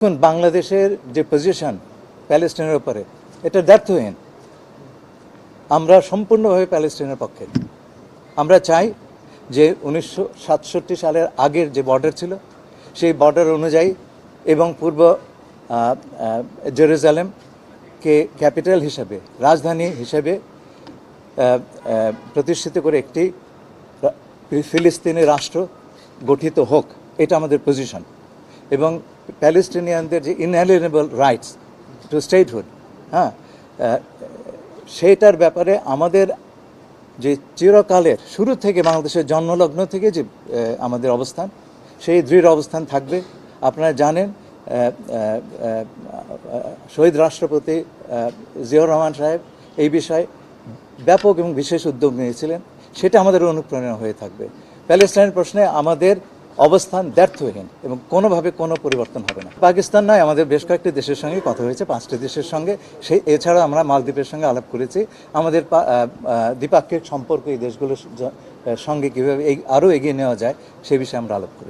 এখন বাংলাদেশের যে পজিশন প্যালেস্টাইনের উপরে এটা ব্যর্থহীন। আমরা সম্পূর্ণভাবে প্যালেস্টাইনের পক্ষে। আমরা চাই যে 1967 সালের আগের যে বর্ডার ছিল সেই বর্ডার অনুযায়ী এবং পূর্ব জেরুজালেমকে ক্যাপিটাল হিসেবে, রাজধানী হিসেবে প্রতিষ্ঠিত করে একটি ফিলিস্তিনি রাষ্ট্র গঠিত হোক, এটা আমাদের পজিশন। এবং প্যালেস্টিনিয়ানদের যে ইনএলিয়েনেবল রাইটস টু স্টেটহুড, সেইটার ব্যাপারে আমাদের যে চিরকালের শুরু থেকে বাংলাদেশের জন্মলগ্ন থেকে যে আমাদের অবস্থান, সেই দৃঢ় অবস্থান থাকবে। আপনারা জানেন শহীদ রাষ্ট্রপতি জিয়াউর রহমান সাহেব এই বিষয়ে ব্যাপক এবং বিশেষ উদ্যোগ নিয়েছিলেন, সেটা আমাদের অনুপ্রেরণা হয়ে থাকবে। প্যালেস্টাইন প্রশ্নে আমাদের অবস্থান ব্যর্থহীন এবং কোনোভাবে কোনো পরিবর্তন হবে না। পাকিস্তান নয়, আমাদের বেশ কয়েকটি দেশের সঙ্গে কথা হয়েছে, 5টি দেশের সঙ্গে। এছাড়া আমরা মালদ্বীপের সঙ্গে আলাপ করেছি। আমাদের দ্বিপাক্ষিক সম্পর্ক এই দেশগুলোর সঙ্গে কীভাবে আরও এগিয়ে নেওয়া যায় সে বিষয়ে আমরা আলাপ করি।